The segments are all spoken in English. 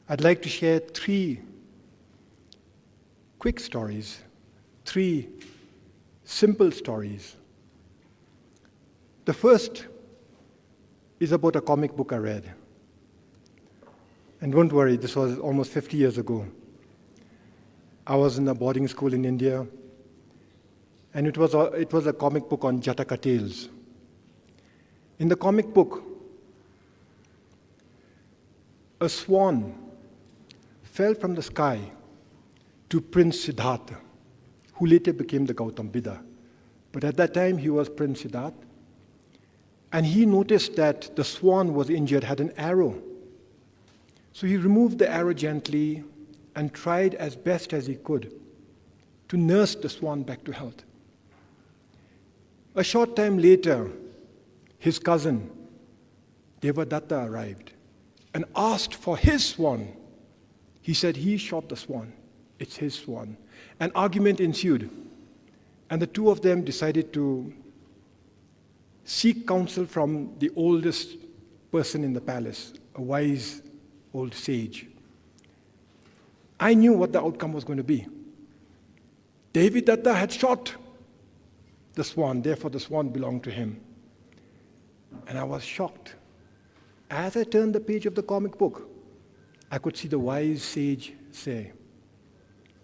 I'd like to share 3 quick stories, 3 simple stories. The first is about a comic book I read. And don't worry, this was almost 50 years ago. I was in a boarding school in India, and it was a comic book on Jataka tales. In the comic book, a swan fell from the sky to Prince Siddhartha, who later became the Gautam Buddha. But at that time, he was Prince Siddhartha. And he noticed that the swan was injured, had an arrow. So he removed the arrow gently and tried as best as he could to nurse the swan back to health. A short time later, his cousin, Devadatta, arrived and asked for his swan. He said he shot the swan. It's his swan. An argument ensued, and the two of them decided to seek counsel from the oldest person in the palace, a wise old sage. I knew what the outcome was going to be. Devadatta had shot the swan, therefore the swan belonged to him. And I was shocked. As I turned the page of the comic book, I could see the wise sage say,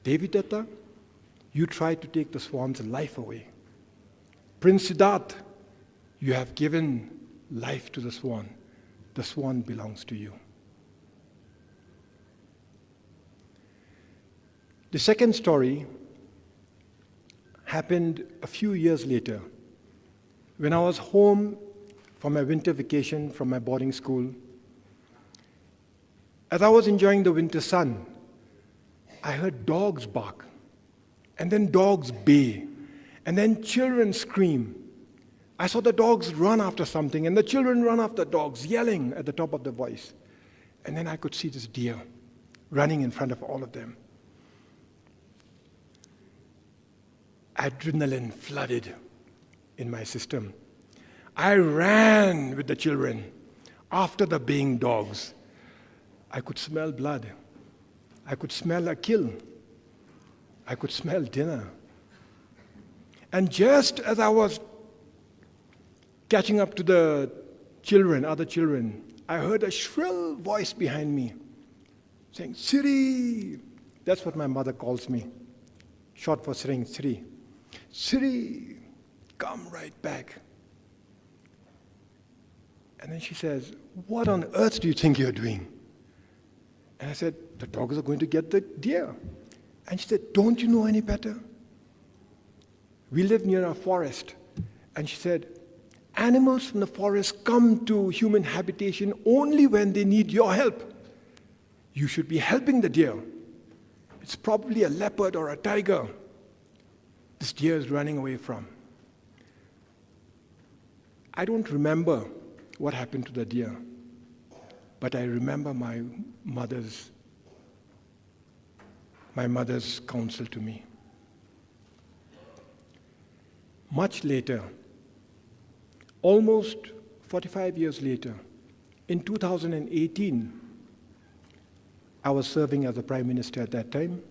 Devadatta, you tried to take the swan's life away. Prince Siddhartha, you have given life to the swan. The swan belongs to you. The second story happened a few years later. When I was home for my winter vacation from my boarding school, as I was enjoying the winter sun, I heard dogs bark, and then dogs bay, and then children scream. I saw the dogs run after something, and the children run after dogs, yelling at the top of their voice. And then I could see this deer running in front of all of them. Adrenaline flooded in my system. I ran with the children after the baying dogs. I could smell blood. I could smell a kill. I could smell dinner. And just as I was catching up to the children, other children, I heard a shrill voice behind me saying, Siri! That's what my mother calls me. Short for Tshering, Siri. Siri, come right back. And then she says, what on earth do you think you're doing? And I said, the dogs are going to get the deer. And she said, don't you know any better? We live near a forest. And she said, animals from the forest come to human habitation only when they need your help. You should be helping the deer. It's probably a leopard or a tiger this deer is running away from. I don't remember what happened to the deer, but I remember my mother's counsel to me. Much later, almost 45 years later, in 2018, I was serving as a Prime Minister at that time.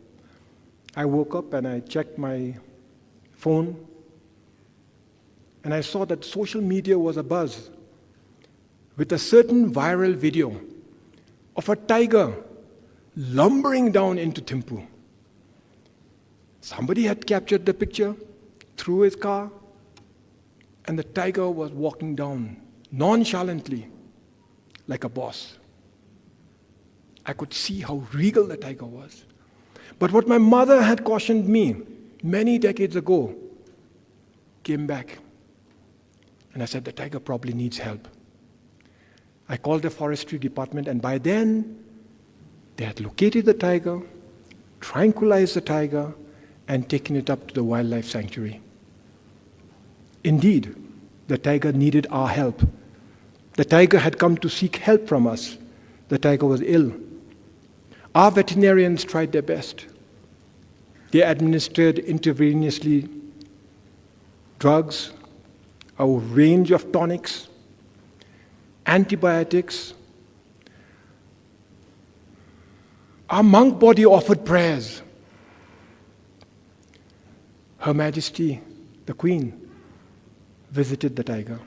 I woke up and I checked my phone, and I saw that social media was abuzz with a certain viral video of a tiger lumbering down into Thimphu. Somebody had captured the picture through his car, and the tiger was walking down nonchalantly like a boss. I could see how regal the tiger was. But what my mother had cautioned me many decades ago came back. And I said, the tiger probably needs help. I called the forestry department, and by then, they had located the tiger, tranquilized the tiger, and taken it up to the wildlife sanctuary. Indeed, the tiger needed our help. The tiger had come to seek help from us. The tiger was ill. Our veterinarians tried their best. They administered intravenously drugs, a range of tonics, antibiotics. Our monk body offered prayers. Her Majesty, the Queen, visited the tiger.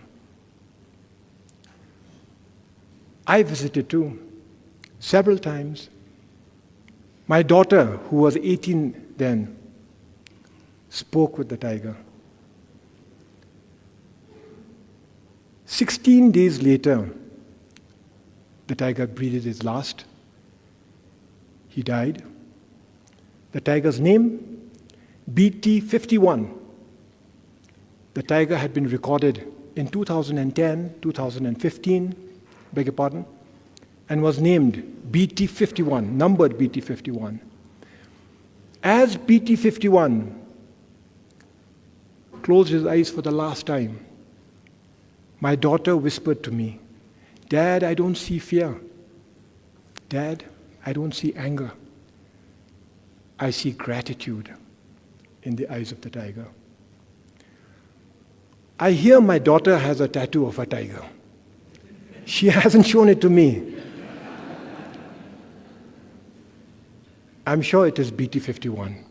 I visited too, several times. My daughter, who was 18 then, spoke with the tiger. 16 days later, the tiger breathed his last. He died. The tiger's name, BT51. The tiger had been recorded in 2010, 2015, beg your pardon, and was named BT51, numbered BT51. As BT51 closed his eyes for the last time, my daughter whispered to me, "Dad, I don't see fear. Dad, I don't see anger. I see gratitude in the eyes of the tiger." I hear my daughter has a tattoo of a tiger. She hasn't shown it to me. I'm sure it is BT51.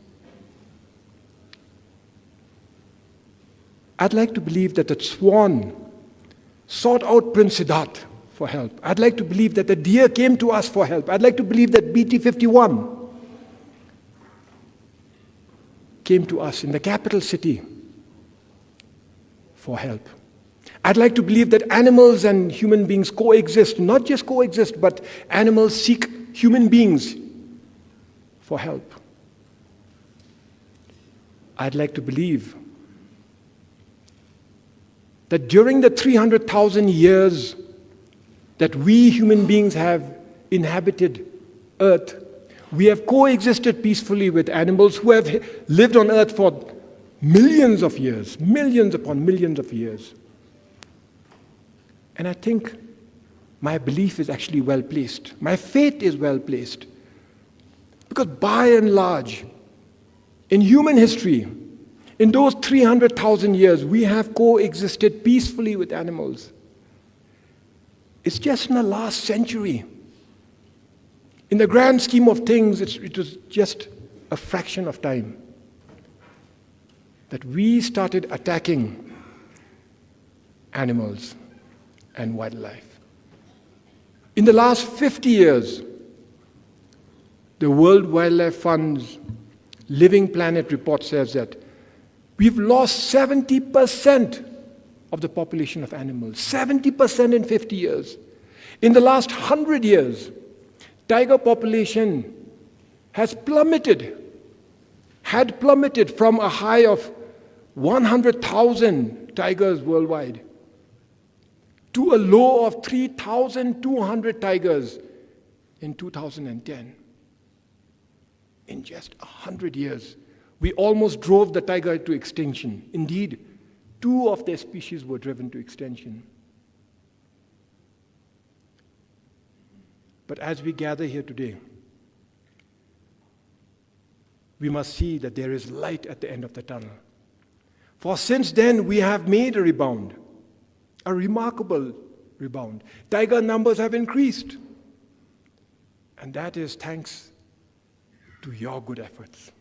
I'd like to believe that the swan sought out Prince Siddhartha for help. I'd like to believe that the deer came to us for help. I'd like to believe that BT51 came to us in the capital city for help. I'd like to believe that animals and human beings coexist, not just coexist, but animals seek human beings for help. I'd like to believe that during the 300,000 years that we human beings have inhabited Earth, we have coexisted peacefully with animals who have lived on Earth for millions of years, millions upon millions of years. And I think my belief is actually well placed. My faith is well placed. Because by and large, in human history, in those 300,000 years, we have coexisted peacefully with animals. It's just in the last century. In the grand scheme of things, it was just a fraction of time that we started attacking animals and wildlife. In the last 50 years, the World Wildlife Fund's Living Planet report says that we've lost 70% of the population of animals. 70% in 50 years. In the last 100 years, tiger population had plummeted from a high of 100,000 tigers worldwide to a low of 3,200 tigers in 2010. In just 100 years, we almost drove the tiger to extinction. Indeed, 2 of their species were driven to extinction. But as we gather here today, we must see that there is light at the end of the tunnel. For since then, we have made a rebound, a remarkable rebound. Tiger numbers have increased. And that is thanks to your good efforts.